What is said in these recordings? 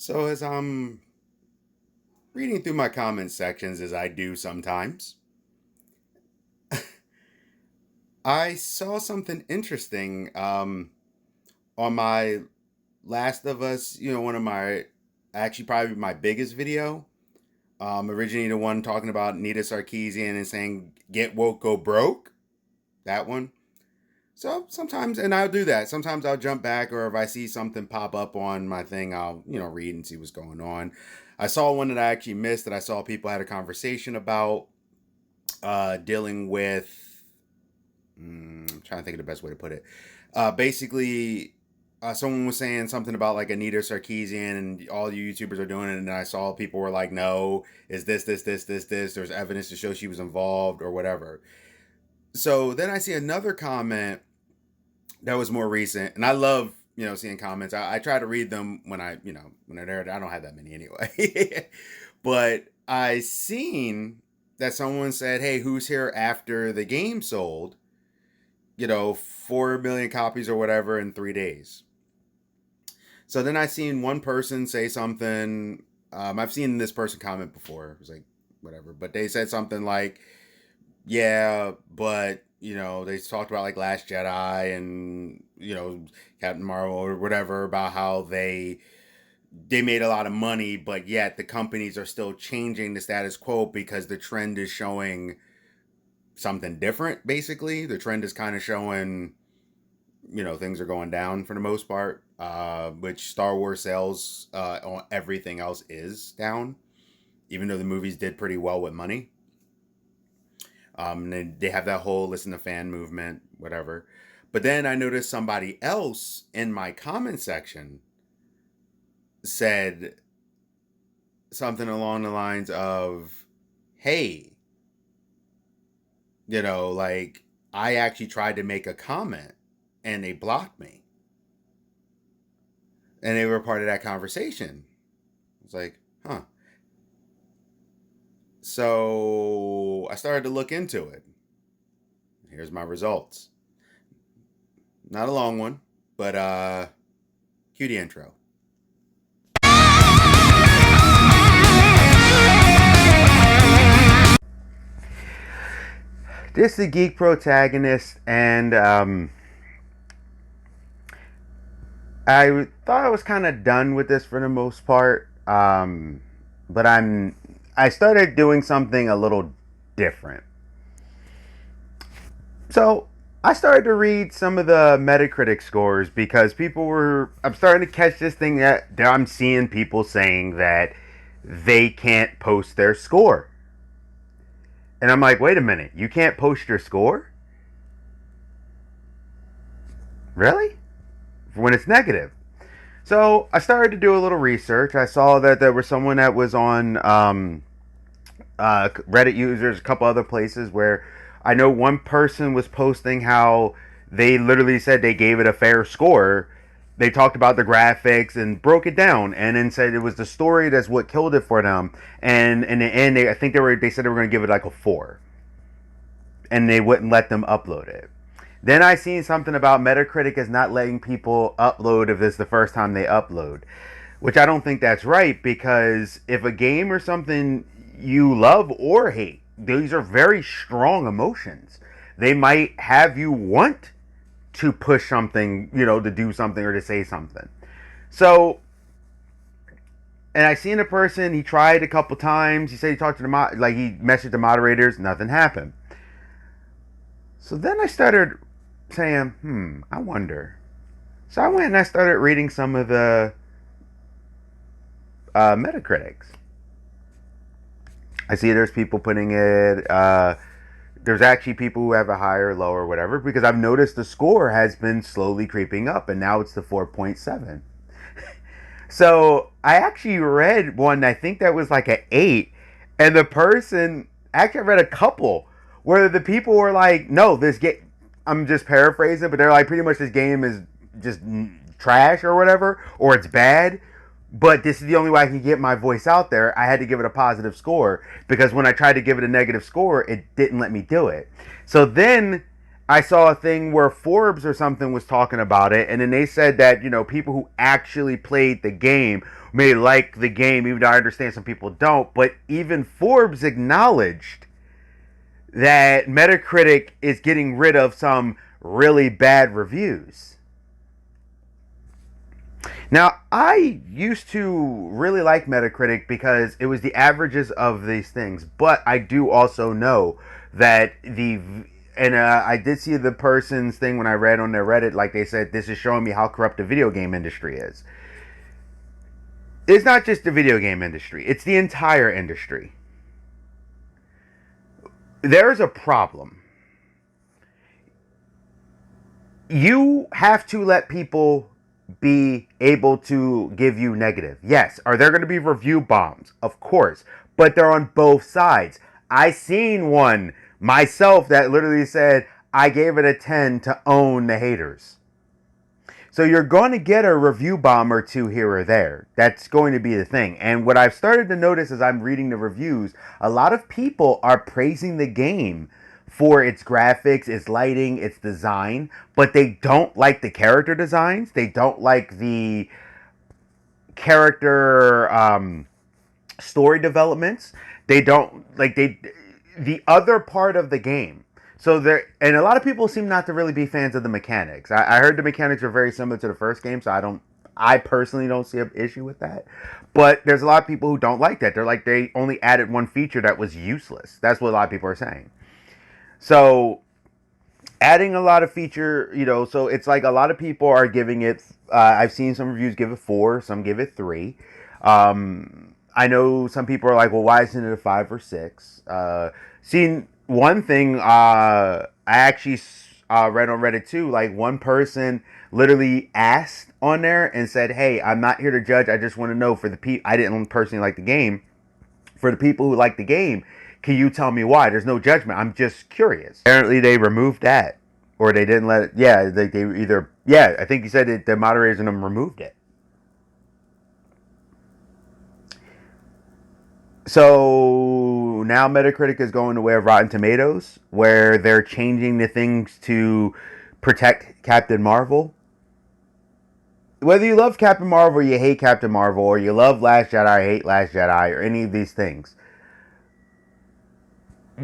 So, as I'm reading through my comment sections, as I do sometimes, I saw something interesting on my Last of Us, one of my, actually, probably my biggest video. Originally, the one talking about Nita Sarkeesian and saying, get woke, go broke. That one. So sometimes, and I'll do that. Sometimes I'll jump back, or if I see something pop up on my thing, I'll read and see what's going on. I saw one that I actually missed that I saw people had a conversation about dealing with. I'm trying to think of the best way to put it. Basically, someone was saying something about like Anita Sarkeesian and all you YouTubers are doing it, and I saw people were like, "No, is this? There's evidence to show she was involved or whatever." So then I see another comment that was more recent, and I love seeing comments. I try to read them when when they're there. I don't have that many anyway, but I seen that someone said, "Hey, who's here after the game sold? 4 million copies or whatever in 3 days." So then I seen one person say something. I've seen this person comment before. It was like whatever, but they said something like, yeah, but they talked about like Last Jedi and Captain Marvel or whatever about how they made a lot of money, but yet the companies are still changing the status quo because the trend is showing something different. Basically, the trend is kind of showing things are going down for the most part, which Star Wars sales on everything else is down, even though the movies did pretty well with money. They have that whole listen to fan movement, whatever. But then I noticed somebody else in my comment section said something along the lines of, hey, like I actually tried to make a comment and they blocked me. And they were part of that conversation. It's like, huh. So I started to look into it. Here's my results. Not a long one, but cue the intro. This is the geek protagonist, and I thought I was kind of done with this for the most part, but I started doing something a little different. So I started to read some of the Metacritic scores because I'm starting to catch this thing that I'm seeing people saying that they can't post their score. And I'm like, wait a minute, you can't post your score? Really? When it's negative. So I started to do a little research. I saw that there was someone that was on Reddit users, a couple other places where I know one person was posting how they literally said they gave it a fair score. They talked about the graphics and broke it down, and then said it was the story that's what killed it for them. And in the end, I think they said they were going to give it like a 4, and they wouldn't let them upload it. Then I seen something about Metacritic is not letting people upload if it's the first time they upload, which I don't think that's right, because if a game or something you love or hate, these are very strong emotions. They might have you want to push something, to do something or to say something. So, and I seen a person, he tried a couple times. He said he talked to he messaged the moderators, nothing happened. So then I started saying, I wonder. So I went and I started reading some of the Metacritics. I see there's people putting it. There's actually people who have a higher, lower, whatever, because I've noticed the score has been slowly creeping up, and now it's the 4.7. So I actually read one, I think that was like an 8, and the person, actually I read a couple, where the people were like, no, this game, I'm just paraphrasing, but they're like, pretty much this game is just trash or whatever, or it's bad. But this is the only way I can get my voice out there. I had to give it a positive score because when I tried to give it a negative score, it didn't let me do it. So then I saw a thing where Forbes or something was talking about it, and then they said that, people who actually played the game may like the game, even though I understand some people don't. But even Forbes acknowledged that Metacritic is getting rid of some really bad reviews. Now, I used to really like Metacritic because it was the averages of these things, but I do also know that I did see the person's thing when I read on their Reddit, like they said, this is showing me how corrupt the video game industry is. It's not just the video game industry, it's the entire industry. There's a problem. You have to let people be able to give you negative. Yes. Are there going to be review bombs? Of course. But they're on both sides. I seen one myself that literally said, I gave it a 10 to own the haters. So you're going to get a review bomb or two here or there. That's going to be the thing. And what I've started to notice as I'm reading the reviews, a lot of people are praising the game for its graphics, its lighting, its design, but they don't like the character designs. They don't like the character story developments. They don't like the other part of the game. So there, and a lot of people seem not to really be fans of the mechanics. I heard the mechanics are very similar to the first game, so I personally don't see an issue with that. But there's a lot of people who don't like that. They're like, they only added one feature that was useless. That's what a lot of people are saying. So adding a lot of feature, so it's like a lot of people are giving it, I've seen some reviews give it 4, some give it 3. I know some people are like, well, why isn't it a 5 or 6? Seen one thing, I actually read on Reddit too, like one person literally asked on there and said, hey, I'm not here to judge, I just want to know for the people, I didn't personally like the game, for the people who like the game, can you tell me why? There's no judgment. I'm just curious. Apparently they removed that. Or they didn't let it. Yeah, they either. Yeah, I think you said it, the moderators and them removed it. So now Metacritic is going the way of Rotten Tomatoes, where they're changing the things to protect Captain Marvel. Whether you love Captain Marvel or you hate Captain Marvel, or you love Last Jedi, hate Last Jedi, or any of these things,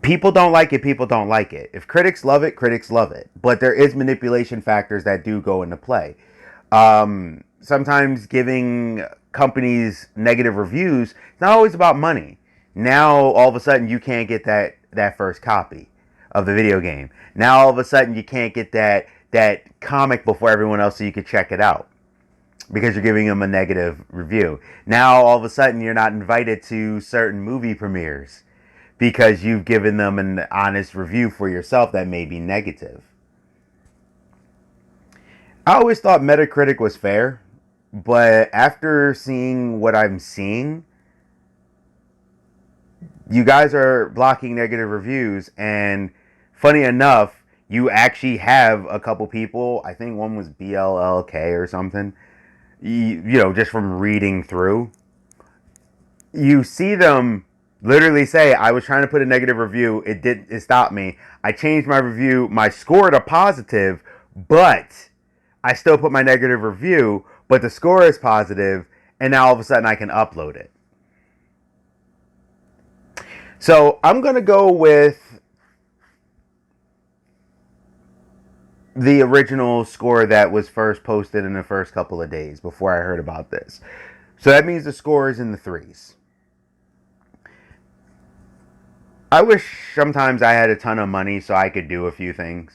people don't like it, people don't like it. If critics love it, critics love it. But there is manipulation factors that do go into play. Sometimes giving companies negative reviews, it's not always about money. Now, all of a sudden, you can't get that first copy of the video game. Now, all of a sudden, you can't get that comic before everyone else so you can check it out because you're giving them a negative review. Now, all of a sudden, you're not invited to certain movie premieres because you've given them an honest review for yourself that may be negative. I always thought Metacritic was fair, but after seeing what I'm seeing, you guys are blocking negative reviews, and funny enough, you actually have a couple people, I think one was BLLK or something, just from reading through, you see them literally say, I was trying to put a negative review, it stopped me. I changed my review, my score to positive, but I still put my negative review, but the score is positive, and now all of a sudden I can upload it. So I'm going to go with the original score that was first posted in the first couple of days before I heard about this. So that means the score is in the 3s. I wish sometimes I had a ton of money so I could do a few things.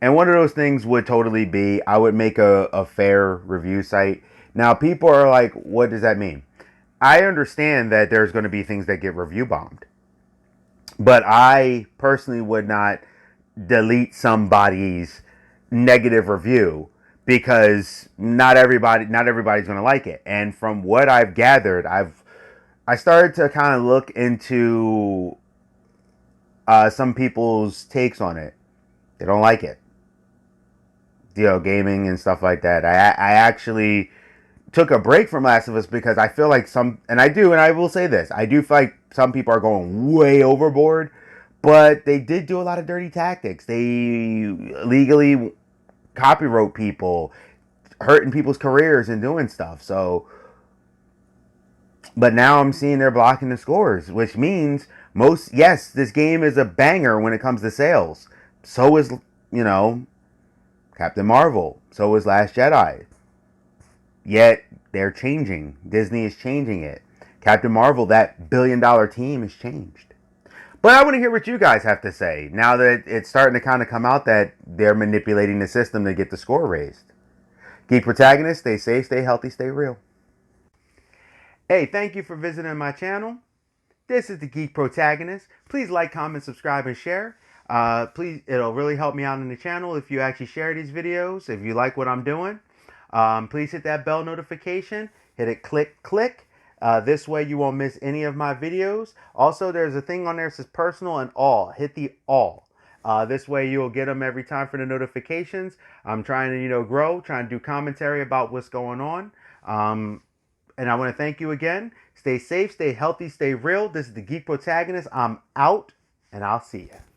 And one of those things would totally be, I would make a fair review site. Now, people are like, what does that mean? I understand that there's going to be things that get review bombed. But I personally would not delete somebody's negative review because not everybody's going to like it. And from what I've gathered, I started to kind of look into some people's takes on it. They don't like it. Gaming and stuff like that. I actually took a break from Last of Us because I feel like and I will say this, I do feel like some people are going way overboard, But they did do a lot of dirty tactics. They illegally copywrote people, hurting people's careers and doing stuff. So, but now I'm seeing they're blocking the scores, which means yes, this game is a banger when it comes to sales. So is, you know, Captain Marvel. So is Last Jedi. Yet they're changing. Disney is changing it. Captain Marvel, that $1 billion team, has changed. But I want to hear what you guys have to say now that it's starting to kind of come out that they're manipulating the system to get the score raised. Geek Protagonists, stay safe, stay healthy, stay real. Hey, thank you for visiting my channel. This is the Geek Protagonist. Please like, comment, subscribe, and share. Please, it'll really help me out in the channel if you actually share these videos. If you like what I'm doing, please hit that bell notification. Hit it, click. This way you won't miss any of my videos. Also, there's a thing on there that says personal and all. Hit the all. This way you'll get them every time for the notifications. I'm trying to, grow, trying to do commentary about what's going on. And I want to thank you again. Stay safe, stay healthy, stay real. This is the Geek Protagonist. I'm out, and I'll see you.